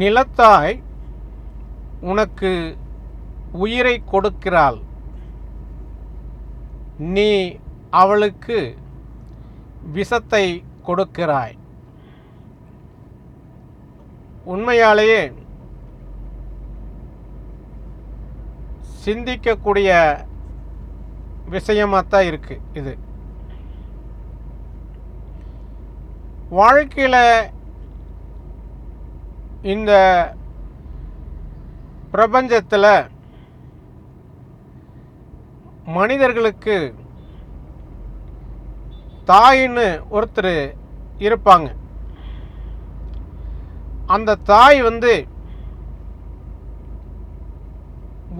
நிலத்தாய் உனக்கு உயிரை கொடுக்கிறாள், நீ அவளுக்கு விஷத்தை கொடுக்கிறாய். உண்மையாலேயே சிந்திக்கக்கூடிய விஷயமாகத்தான் இருக்கு. இது வாழ்க்கையில் இந்த பிரபஞ்சத்தில் மனிதர்களுக்கு தாயின்னு ஒருத்தர் இருப்பாங்க. அந்த தாய்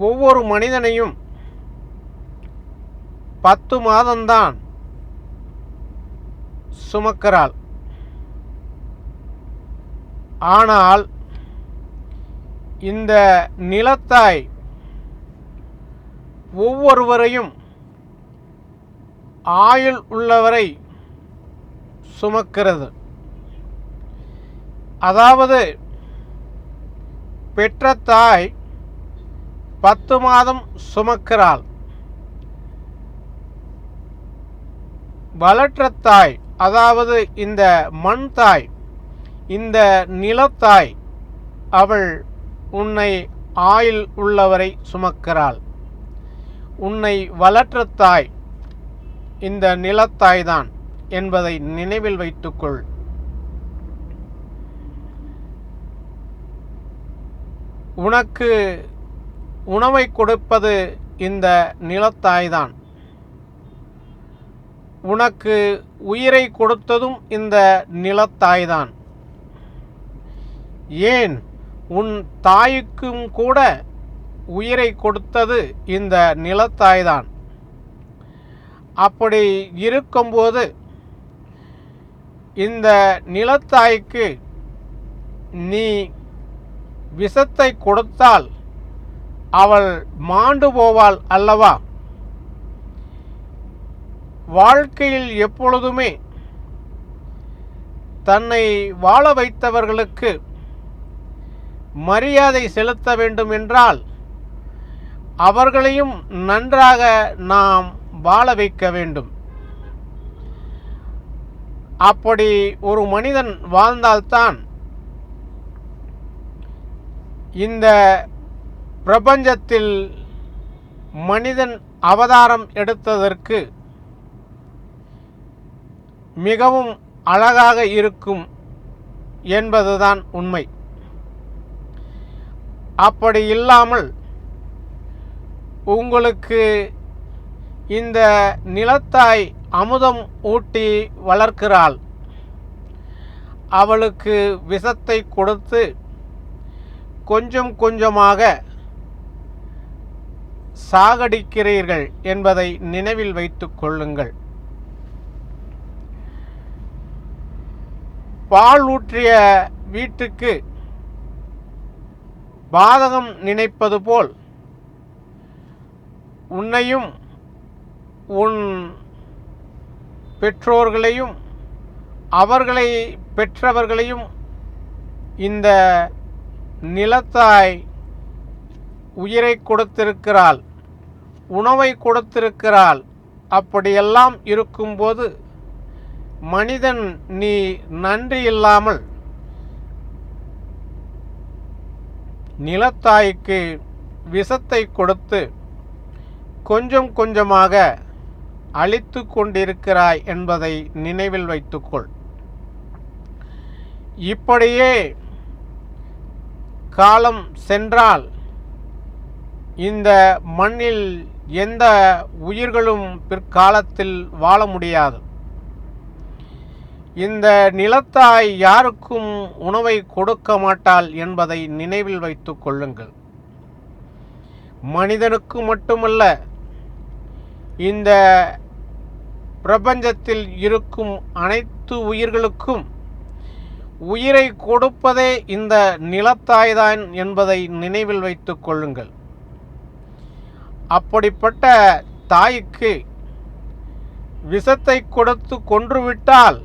ஒவ்வொரு மனிதனையும் 10 மாதம்தான் சுமக்கிறாள். ஆனால் இந்த நிலத்தாய் ஒவ்வொருவரையும் ஆயுள் உள்ளவரை சுமக்கிறது. அதாவது பெற்ற தாய் 10 மாதம் சுமக்கிறாள். வளற்ற தாய், அதாவது இந்த மண் தாய், இந்த நிலத்தாய், அவள் உன்னை ஆயுள் உள்ளவரை சுமக்கிறாள். உன்னை வளற்ற தாய் இந்த நிலத்தாய்தான் என்பதை நினைவில் வைத்துக்கொள். உனக்கு உணவை கொடுப்பது இந்த நிலத்தாய்தான். உனக்கு உயிரை கொடுத்ததும் இந்த நிலத்தாய்தான். ஏன் உன் தாய்க்கும் கூட உயிரை கொடுத்தது இந்த நிலத்தாய்தான். அப்படி இருக்கும்போது இந்த நிலத்தாய்க்கு நீ விஷத்தை கொடுத்தால் அவள் மாண்டு போவாள் அல்லவா? வாழ்க்கையில் எப்பொழுதுமே தன்னை வாழ வைத்தவர்களுக்கு மரியாதை செலுத்த வேண்டும் என்றால் அவர்களையும் நன்றாக நாம் வாழ வைக்க வேண்டும். அப்படி ஒரு மனிதன் வாழ்ந்தால்தான் இந்த பிரபஞ்சத்தில் மனிதன் அவதாரம் எடுத்ததற்கு மிகவும் அழகாக இருக்கும் என்பதுதான் உண்மை. அப்படி இல்லாமல் உங்களுக்கு இந்த நிலத்தாய் அமுதம் ஊட்டி வளர்க்கிறாள். அவளுக்கு விஷத்தை கொடுத்து கொஞ்சம் கொஞ்சமாக சாகடிக்கிறீர்கள் என்பதை நினைவில் வைத்துக் கொள்ளுங்கள். பால் ஊற்றிய வீட்டுக்கு பாதகம் நினைப்பது போல் உன்னையும் உன் பெற்றோர்களையும் அவர்களை பெற்றவர்களையும் இந்த நிலத்தாய் உயிரை கொடுத்திருக்கிறாள், உணவை கொடுத்திருக்கிறாள். அப்படியெல்லாம் இருக்கும்போது மனிதன் நீ நன்றி இல்லாமல் நிலத்தாய்க்கு விஷத்தை கொடுத்து கொஞ்சம் கொஞ்சமாக அழித்து கொண்டிருக்கிறாய் என்பதை நினைவில் வைத்துக்கொள். இப்படியே காலம் சென்றால் இந்த மண்ணில் எந்த உயிர்களும் பிற்காலத்தில் வாழ முடியாது. இந்த நிலத்தாய் யாருக்கும் உணவை கொடுக்க மாட்டாள் என்பதை நினைவில் வைத்துக் கொள்ளுங்கள். மனிதனுக்கு மட்டுமல்ல, இந்த பிரபஞ்சத்தில் இருக்கும் அனைத்து உயிர்களுக்கும் உயிரை கொடுப்பதே இந்த நிலத்தாய்தான் என்பதை நினைவில் வைத்துக் கொள்ளுங்கள். அப்படிப்பட்ட தாய்க்கு விஷத்தை கொடுத்து கொன்றுவிட்டால்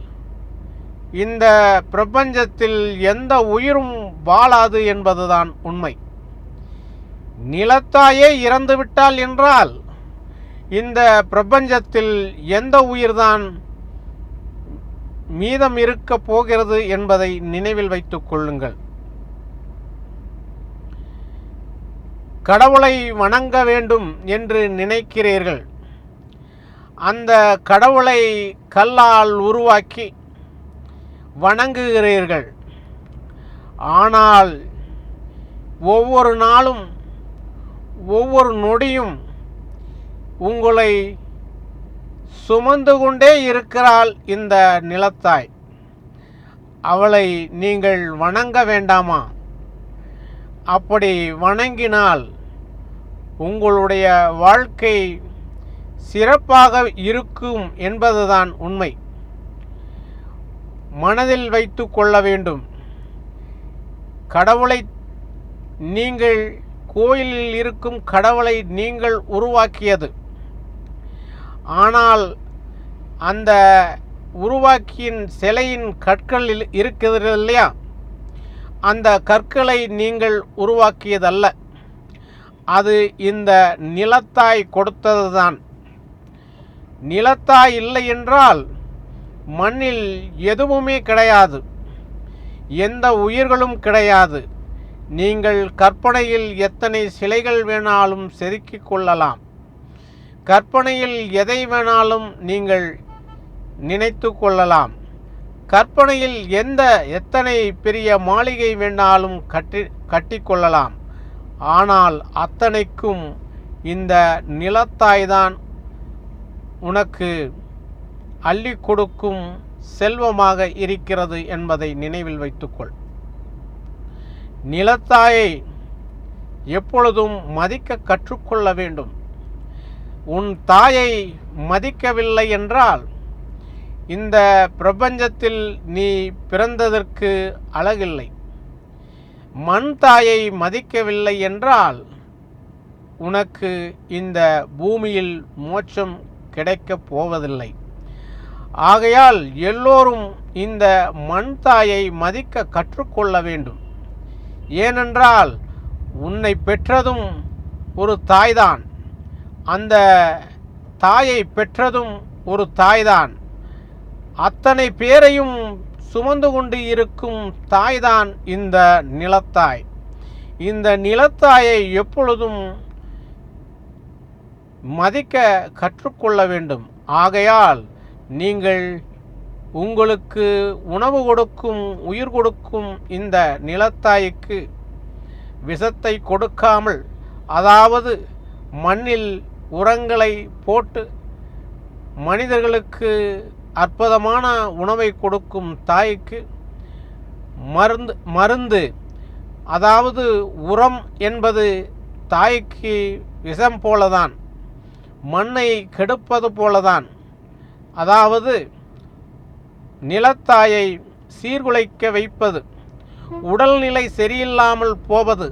இந்த பிரபஞ்சத்தில் எந்த உயிரும் வாழாது என்பதுதான் உண்மை. நிலத்தாயே இறந்துவிட்டால் என்றால் இந்த பிரபஞ்சத்தில் எந்த உயிர்தான் மீதம் இருக்க போகிறது என்பதை நினைவில் வைத்துக் கொள்ளுங்கள். கடவுளை வணங்க வேண்டும் என்று நினைக்கிறீர்கள். அந்த கடவுளை கல்லால் உருவாக்கி வணங்குகிறீர்கள். ஆனால் ஒவ்வொரு நாளும் ஒவ்வொரு நொடியும் உங்களை சுமந்து கொண்டே இருக்கிறாள் இந்த நிலத்தாய். அவளை நீங்கள் வணங்க வேண்டாமா? அப்படி வணங்கினால் உங்களுடைய வாழ்க்கை சிறப்பாக இருக்கும் என்பதுதான் உண்மை. மனதில் வைத்து கொள்ள வேண்டும். கடவுளை நீங்கள் கோயிலில் இருக்கும் கடவுளை நீங்கள் உருவாக்கியது. ஆனால் அந்த உருவாக்கியின் சிலையின் கற்கள் இருக்கிறது இல்லையா, அந்த கற்களை நீங்கள் உருவாக்கியதல்ல. அது இந்த நிலத்தாய் கொடுத்ததுதான். நிலத்தாய் இல்லை என்றால் மண்ணில் எதுவுமே கிடையாது, எந்த உயிர்களும் கிடையாது. நீங்கள் கற்பனையில் எத்தனை சிலைகள் வேணாலும் செதுக்கிக் கொள்ளலாம். கற்பனையில் எதை வேணாலும் நீங்கள் நினைத்து கொள்ளலாம். கற்பனையில் எத்தனை பெரிய மாளிகை வேணாலும் கட்டிக்கொள்ளலாம். ஆனால் அத்தனைக்கும் இந்த நிலத்தாய்தான் உனக்கு அள்ளி கொடுக்கும் செல்வமாக இருக்கிறது என்பதை நினைவில் வைத்துக்கொள். நிலத்தாயை எப்பொழுதும் மதிக்க கற்றுக்கொள்ள வேண்டும். உன் தாயை மதிக்கவில்லை என்றால் இந்த பிரபஞ்சத்தில் நீ பிறந்ததற்கு அழகில்லை. மண் தாயை மதிக்கவில்லை என்றால் உனக்கு இந்த பூமியில் மோட்சம் கிடைக்கப் போவதில்லை. ஆகையால் எல்லோரும் இந்த மண் தாயை மதிக்க கற்றுக்கொள்ள வேண்டும். ஏனென்றால் உன்னை பெற்றதும் ஒரு தாய்தான், அந்த தாயை பெற்றதும் ஒரு தாய்தான், அத்தனை பேரையும் சுமந்து கொண்டு இருக்கும் தாய்தான் இந்த நிலத்தாய். இந்த நிலத்தாயை எப்பொழுதும் மதிக்க கற்றுக்கொள்ள வேண்டும். ஆகையால் நீங்கள் உங்களுக்கு உணவு கொடுக்கும் உயிர் கொடுக்கும் இந்த நிலத்தாய்க்கு விஷத்தை கொடுக்காமல், அதாவது மண்ணில் உரங்களை போட்டு மனிதர்களுக்கு அற்புதமான உணவை கொடுக்கும் தாய்க்கு மருந்து அதாவது உரம் என்பது தாய்க்கு விஷம் போலதான், மண்ணை கெடுப்பது போலதான். அதாவது நிலத்தாயை சீர்குலைக்க வைப்பது, உடல்நிலை சரியில்லாமல் போவது.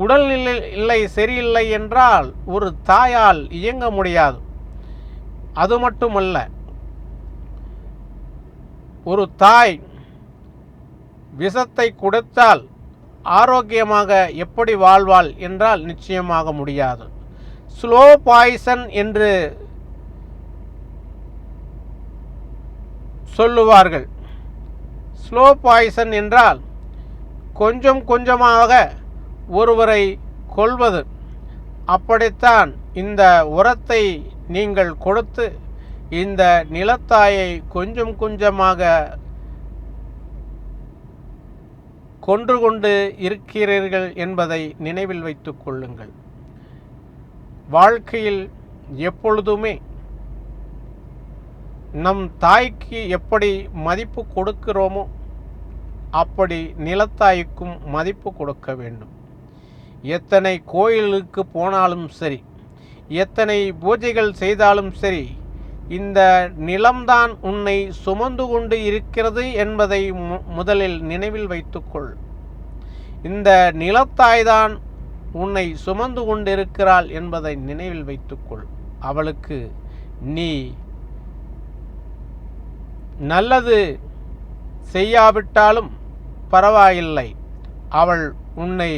உடல்நிலை சரியில்லை என்றால் ஒரு தாயால் இயங்க முடியாது. அது மட்டுமல்ல, ஒரு தாய் விஷத்தை கொடுத்தால் ஆரோக்கியமாக எப்படி வாழ்வாள் என்றால் நிச்சயமாக முடியாது. ஸ்லோ பாய்சன் என்று சொல்லுவார்கள். ஸ்லோ பாய்சன் என்றால் கொஞ்சம் கொஞ்சமாக ஒருவரை கொல்வது. அப்படித்தான் இந்த உரத்தை நீங்கள் கொடுத்து இந்த நிலத்தாயை கொஞ்சம் கொஞ்சமாக கொன்று கொண்டு இருக்கிறீர்கள் என்பதை நினைவில் வைத்துக் கொள்ளுங்கள். வாழ்க்கையில் எப்பொழுதுமே நம் தாய்க்கு எப்படி மதிப்பு கொடுக்கிறோமோ அப்படி நிலத்தாய்க்கும் மதிப்பு கொடுக்க வேண்டும். எத்தனை கோயிலுக்கு போனாலும் சரி, எத்தனை பூஜைகள் செய்தாலும் சரி, இந்த நிலம்தான் உன்னை சுமந்து கொண்டு இருக்கிறது என்பதை முதலில் நினைவில் வைத்துக்கொள். இந்த நிலத்தாய்தான் உன்னை சுமந்து கொண்டிருக்கிறாள் என்பதை நினைவில் வைத்துக்கொள். அவளுக்கு நீ நல்லது செய்யாவிட்டாலும் பரவாயில்லை, அவள் உன்னை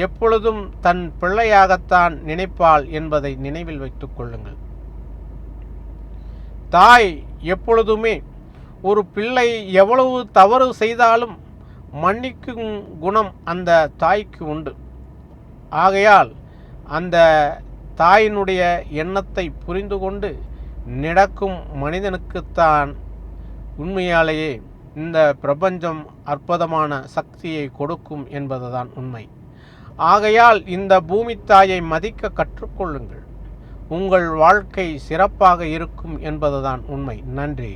எப்பொழுதும் தன் பிள்ளையாகத்தான் நினைப்பாள் என்பதை நினைவில் வைத்துக் கொள்ளுங்கள். தாய் எப்பொழுதுமே ஒரு பிள்ளை எவ்வளவு தவறு செய்தாலும் மன்னிக்கும் குணம் அந்த தாய்க்கு உண்டு. ஆகையால் அந்த தாயினுடைய எண்ணத்தை புரிந்து கொண்டு நடக்கும் மனிதனுக்குத்தான் உண்மையாலேயே இந்த பிரபஞ்சம் அற்புதமான சக்தியை கொடுக்கும் என்பதுதான் உண்மை. ஆகையால் இந்த பூமி தாயை மதிக்க கற்றுக்கொள்ளுங்கள். உங்கள் வாழ்க்கை சிறப்பாக இருக்கும் என்பதுதான் உண்மை. நன்றி.